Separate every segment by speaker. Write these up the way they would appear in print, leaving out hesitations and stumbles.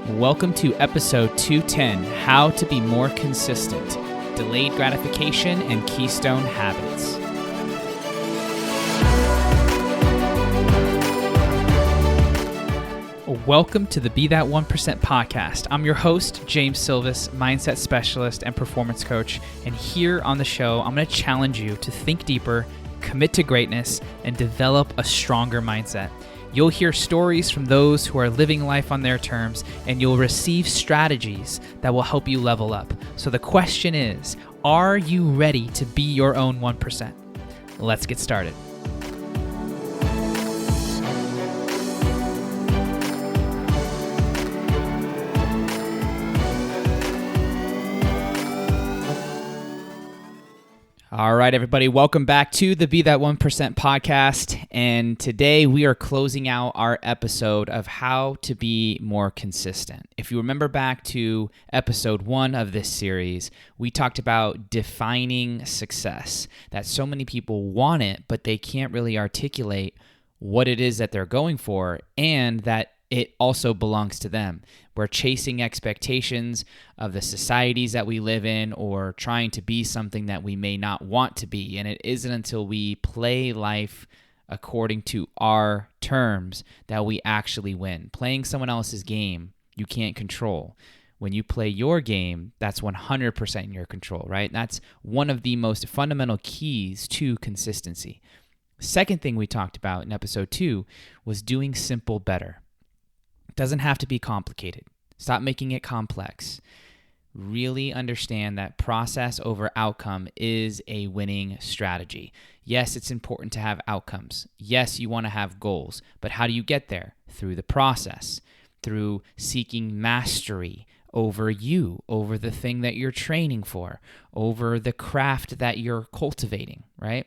Speaker 1: Welcome to episode 210, How to Be More Consistent, Delayed Gratification and Keystone Habits. Welcome to the Be That 1% podcast. I'm your host, James Silvis, mindset specialist and performance coach. And here on the show, I'm going to challenge you to think deeper, commit to greatness, and develop a stronger mindset. You'll hear stories from those who are living life on their terms, and you'll receive strategies that will help you level up. So the question is, are you ready to be your own 1%? Let's get started. All right, everybody, welcome back to the Be That 1% podcast. And today we are closing out our episode of how to be more consistent. If you remember back to episode 1 of this series, we talked about defining success, that so many people want it, but they can't really articulate what it is that they're going for, and that it also belongs to them. We're chasing expectations of the societies that we live in, or trying to be something that we may not want to be. And it isn't until we play life according to our terms that we actually win. Playing someone else's game, you can't control. When you play your game, that's 100% in your control, right? That's one of the most fundamental keys to consistency. Second thing we talked about in episode 2 was doing simple better. Doesn't have to be complicated. Stop making it complex. Really understand that process over outcome is a winning strategy. Yes, it's important to have outcomes. Yes, you want to have goals, but how do you get there? Through the process, through seeking mastery over you, over the thing that you're training for, over the craft that you're cultivating, right?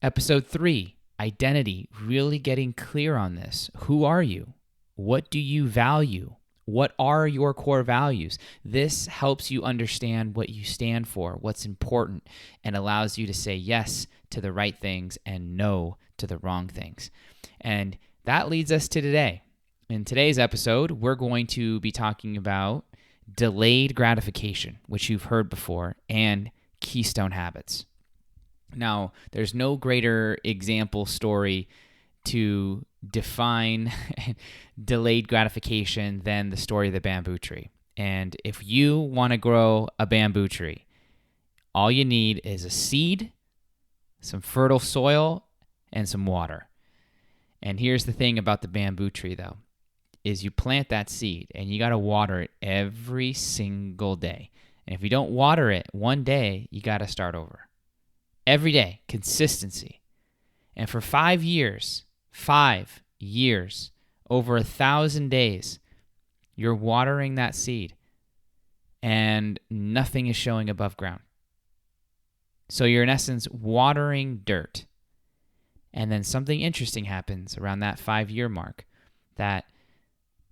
Speaker 1: Episode 3, identity, really getting clear on this. Who are you? What do you value? What are your core values? This helps you understand what you stand for, what's important, and allows you to say yes to the right things and no to the wrong things. And that leads us to today. In today's episode, we're going to be talking about delayed gratification, which you've heard before, and keystone habits. Now, there's no greater example story to define delayed gratification than the story of the bamboo tree. And if you want to grow a bamboo tree, all you need is a seed, some fertile soil, and some water. And here's the thing about the bamboo tree, though, is you plant that seed and you got to water it every single day. And if you don't water it one day, you got to start over. Every day, consistency. And for 5 years, over 1,000 days, you're watering that seed and nothing is showing above ground. So you're in essence watering dirt. And then something interesting happens around that 5-year mark, that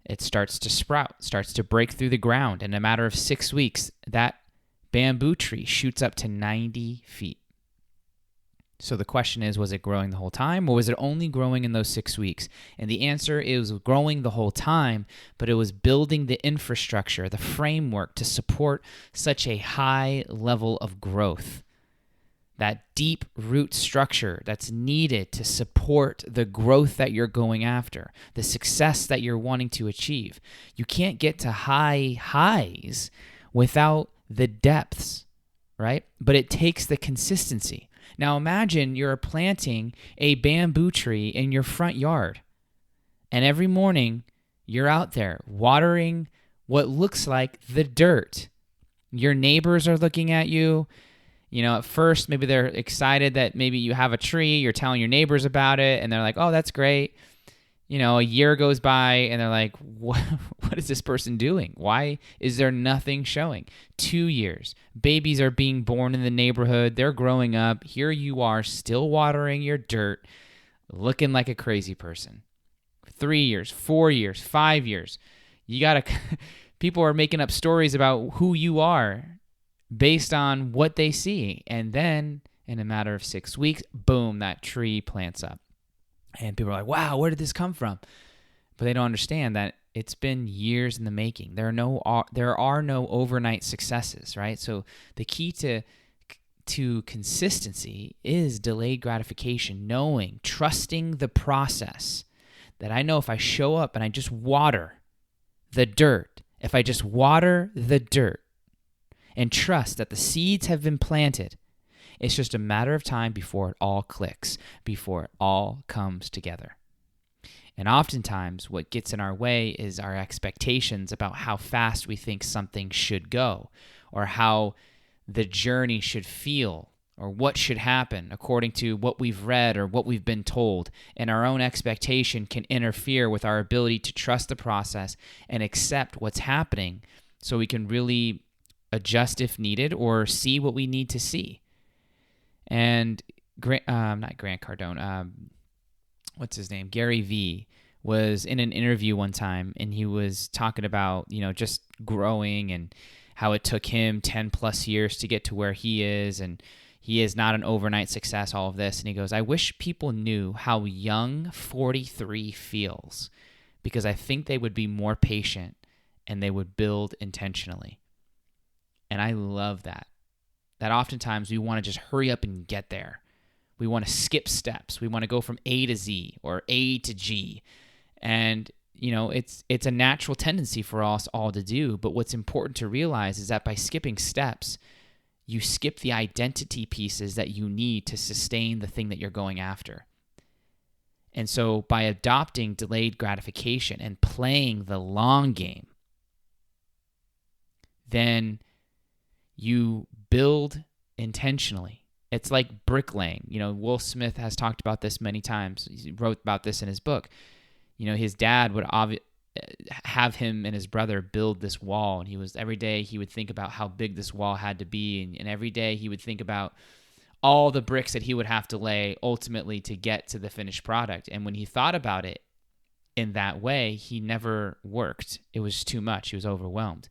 Speaker 1: it starts to sprout, starts to break through the ground. In a matter of 6 weeks, that bamboo tree shoots up to 90 feet. So the question is, was it growing the whole time, or was it only growing in those 6 weeks? And the answer is growing the whole time, but it was building the infrastructure, the framework to support such a high level of growth. That deep root structure that's needed to support the growth that you're going after, the success that you're wanting to achieve. You can't get to high highs without the depths, right? But it takes the consistency. Now imagine you're planting a bamboo tree in your front yard, and every morning you're out there watering what looks like the dirt. Your neighbors are looking at you. You know, at first maybe they're excited that maybe you have a tree, you're telling your neighbors about it, and they're like, oh, that's great. You know, a year goes by and they're like, what is this person doing? Why is there nothing showing? 2 years. Babies are being born in the neighborhood. They're growing up. Here you are still watering your dirt, looking like a crazy person. 3 years, 4 years, 5 years. People are making up stories about who you are based on what they see. And then in a matter of 6 weeks, boom, that tree plants up. And people are like, wow, where did this come from? But they don't understand that it's been years in the making. There are no overnight successes, right? So the key to consistency is delayed gratification, trusting the process, that I know if I show up and I just water the dirt, and trust that the seeds have been planted, it's just a matter of time before it all clicks, before it all comes together. And oftentimes what gets in our way is our expectations about how fast we think something should go, or how the journey should feel, or what should happen according to what we've read or what we've been told. And our own expectation can interfere with our ability to trust the process and accept what's happening, so we can really adjust if needed or see what we need to see. And not Grant Cardone, what's his name? Gary Vee was in an interview one time, and he was talking about, just growing and how it took him 10 plus years to get to where he is, and he is not an overnight success, all of this. And he goes, I wish people knew how young 43 feels, because I think they would be more patient and they would build intentionally. And I love that oftentimes we want to just hurry up and get there. We want to skip steps. We want to go from A to Z or A to G. And, it's a natural tendency for us all to do. But what's important to realize is that by skipping steps, you skip the identity pieces that you need to sustain the thing that you're going after. And so by adopting delayed gratification and playing the long game, then you build intentionally. It's like bricklaying. Will Smith has talked about this many times. He wrote about this in his book. His dad would have him and his brother build this wall, and every day he would think about how big this wall had to be, and every day he would think about all the bricks that he would have to lay ultimately to get to the finished product. And when he thought about it in that way, he never worked. It was too much. He was overwhelmed.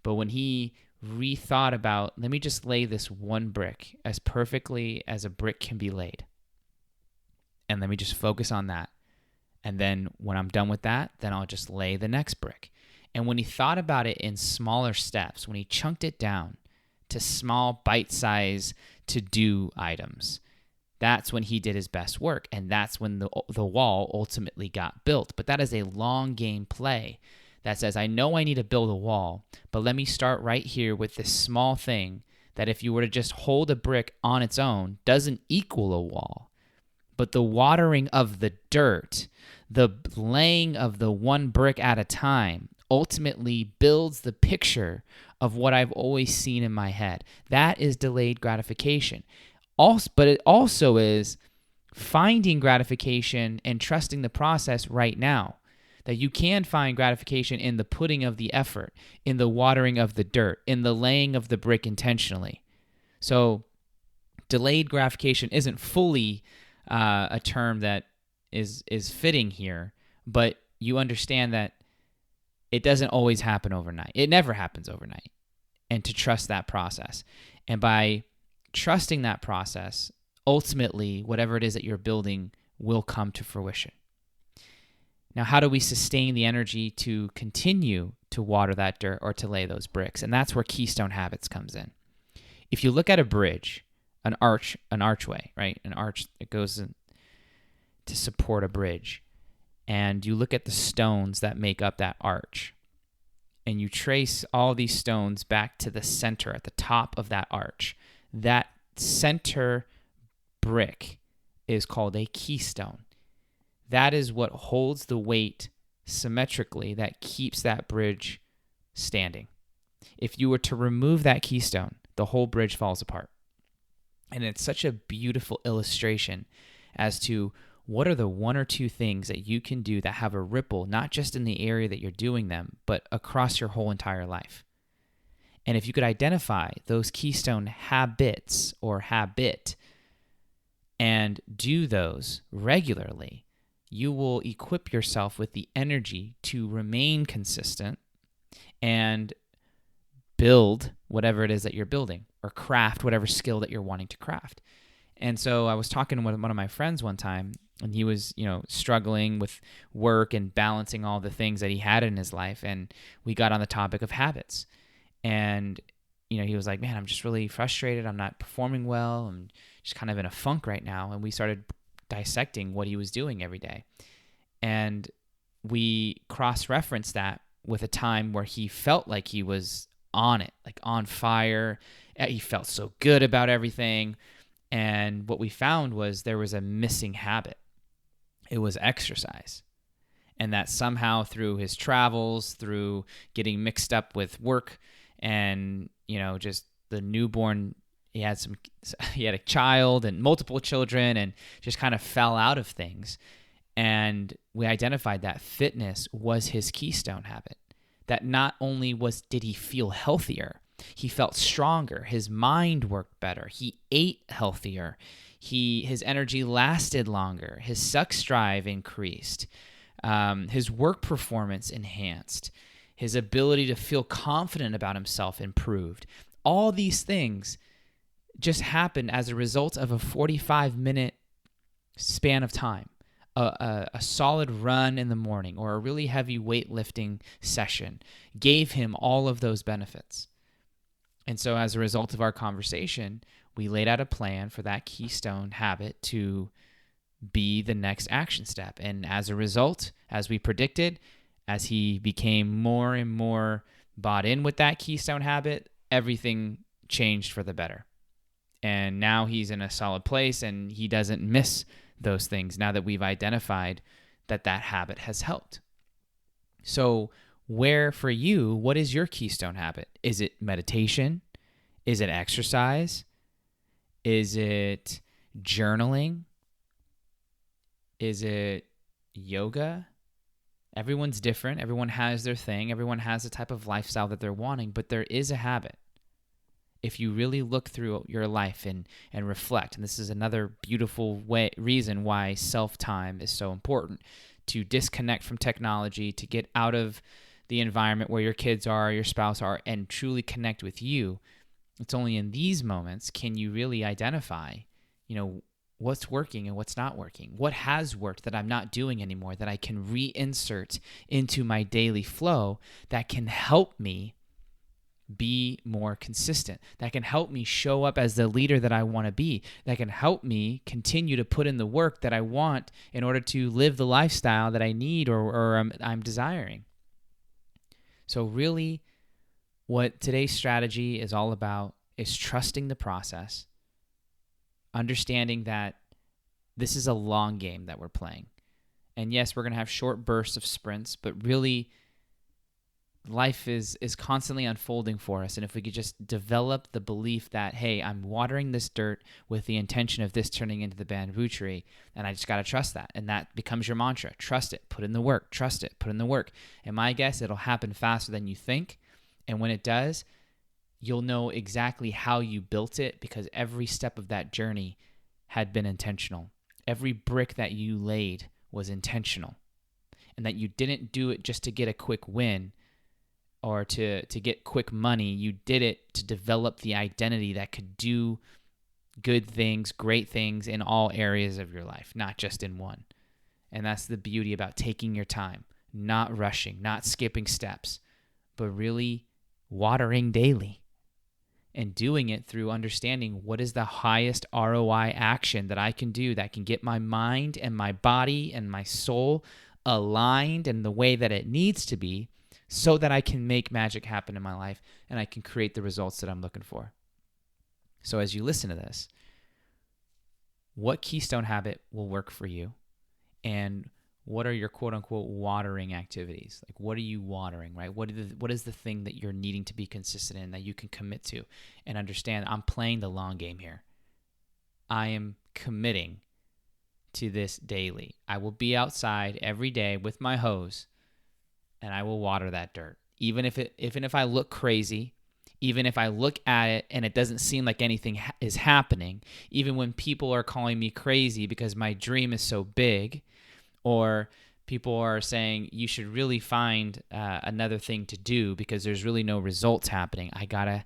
Speaker 1: But when he rethought about, let me just lay this one brick as perfectly as a brick can be laid, and let me just focus on that. And then when I'm done with that, then I'll just lay the next brick. And when he thought about it in smaller steps, when he chunked it down to small bite-size to-do items, that's when he did his best work. And that's when the wall ultimately got built. But that is a long game play that says, I know I need to build a wall, but let me start right here with this small thing that if you were to just hold a brick on its own doesn't equal a wall. But the watering of the dirt, the laying of the one brick at a time, ultimately builds the picture of what I've always seen in my head. That is delayed gratification. But it also is finding gratification and trusting the process right now. That you can find gratification in the putting of the effort, in the watering of the dirt, in the laying of the brick intentionally. So delayed gratification isn't fully a term that is fitting here, but you understand that it doesn't always happen overnight. It never happens overnight. And to trust that process. And by trusting that process, ultimately, whatever it is that you're building will come to fruition. Now, how do we sustain the energy to continue to water that dirt or to lay those bricks? And that's where Keystone Habits comes in. If you look at a bridge, an archway, right? An arch that goes in to support a bridge. And you look at the stones that make up that arch. And you trace all these stones back to the center at the top of that arch. That center brick is called a keystone. That is what holds the weight symmetrically that keeps that bridge standing. If you were to remove that keystone, the whole bridge falls apart. And it's such a beautiful illustration as to what are the one or two things that you can do that have a ripple, not just in the area that you're doing them, but across your whole entire life. And if you could identify those keystone habits or habit and do those regularly, you will equip yourself with the energy to remain consistent and build whatever it is that you're building or craft whatever skill that you're wanting to craft. And so I was talking with one of my friends one time, and he was, struggling with work and balancing all the things that he had in his life. And we got on the topic of habits. And, he was like, man, I'm just really frustrated. I'm not performing well. I'm just kind of in a funk right now. And we started dissecting what he was doing every day. And we cross-referenced that with a time where he felt like he was on it, like on fire. He felt so good about everything. And what we found was there was a missing habit. It was exercise. And that somehow through his travels, through getting mixed up with work and, just the newborn, he had a child and multiple children and just kind of fell out of things. And we identified that fitness was his keystone habit. That not only did he feel healthier, he felt stronger. His mind worked better. He ate healthier. His energy lasted longer. His sex drive increased. His work performance enhanced. His ability to feel confident about himself improved. All these things just happened as a result of a 45-minute span of time. A solid run in the morning or a really heavy weightlifting session gave him all of those benefits. And so as a result of our conversation, we laid out a plan for that keystone habit to be the next action step. And as a result, as we predicted, as he became more and more bought in with that keystone habit, everything changed for the better. And now he's in a solid place and he doesn't miss those things now that we've identified that habit has helped. So for you, what is your keystone habit? Is it meditation? Is it exercise? Is it journaling? Is it yoga? Everyone's different. Everyone has their thing. Everyone has the type of lifestyle that they're wanting, but there is a habit. If you really look through your life and reflect, and this is another beautiful reason why self-time is so important, to disconnect from technology, to get out of the environment where your kids are, your spouse are, and truly connect with you. It's only in these moments can you really identify, what's working and what's not working. What has worked that I'm not doing anymore that I can reinsert into my daily flow that can help me be more consistent, that can help me show up as the leader that I want to be, that can help me continue to put in the work that I want in order to live the lifestyle that I need or I'm desiring. So really, what today's strategy is all about is trusting the process, understanding that this is a long game that we're playing. And yes, we're going to have short bursts of sprints, but really life is constantly unfolding for us. And if we could just develop the belief that, hey, I'm watering this dirt with the intention of this turning into the bamboo tree, and I just got to trust that. And that becomes your mantra. Trust it, put in the work, trust it, put in the work. And my guess, it'll happen faster than you think. And when it does, you'll know exactly how you built it because every step of that journey had been intentional. Every brick that you laid was intentional. And that you didn't do it just to get a quick win or to get quick money. You did it to develop the identity that could do good things, great things in all areas of your life, not just in one. And that's the beauty about taking your time, not rushing, not skipping steps, but really watering daily and doing it through understanding what is the highest ROI action that I can do that can get my mind and my body and my soul aligned in the way that it needs to be so that I can make magic happen in my life and I can create the results that I'm looking for. So as you listen to this, what keystone habit will work for you? And what are your quote-unquote watering activities? Like, what are you watering, right? What is the thing that you're needing to be consistent in that you can commit to and understand I'm playing the long game here. I am committing to this daily. I will be outside every day with my hose and I will water that dirt. Even if I look crazy, even if I look at it and it doesn't seem like anything is happening, even when people are calling me crazy because my dream is so big, or people are saying you should really find another thing to do because there's really no results happening, I gotta,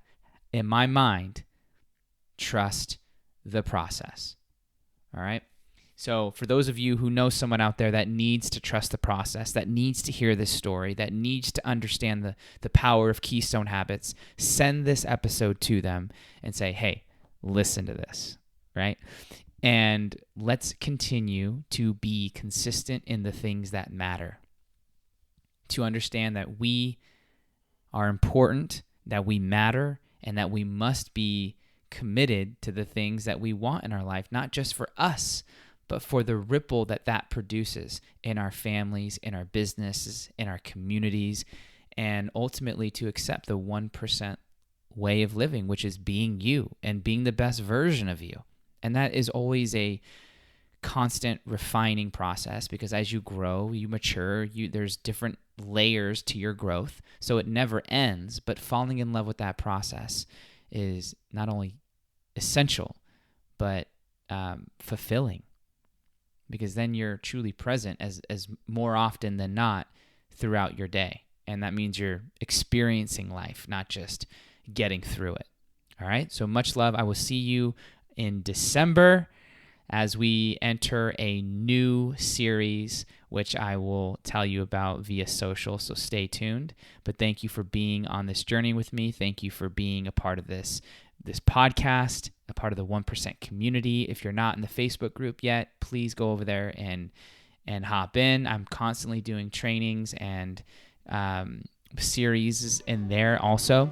Speaker 1: in my mind, trust the process. All right. So for those of you who know someone out there that needs to trust the process, that needs to hear this story, that needs to understand the power of Keystone Habits, send this episode to them and say, hey, listen to this, right? And let's continue to be consistent in the things that matter. To understand that we are important, that we matter, and that we must be committed to the things that we want in our life, not just for us, but for the ripple that produces in our families, in our businesses, in our communities, and ultimately to accept the 1% way of living, which is being you and being the best version of you. And that is always a constant refining process, because as you grow, you mature, there's different layers to your growth, so it never ends. But falling in love with that process is not only essential, but fulfilling, because then you're truly present as more often than not throughout your day. And that means you're experiencing life, not just getting through it. All right. So much love. I will see you in December as we enter a new series, which I will tell you about via social. So stay tuned. But thank you for being on this journey with me. Thank you for being a part of this podcast, a part of the 1% community. If you're not in the Facebook group yet, please go over there and hop in. I'm constantly doing trainings and series in there also.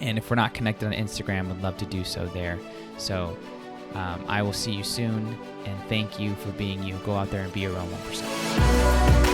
Speaker 1: And if we're not connected on Instagram, I'd love to do so there. So I will see you soon, and thank you for being you. Go out there and be your own 1%.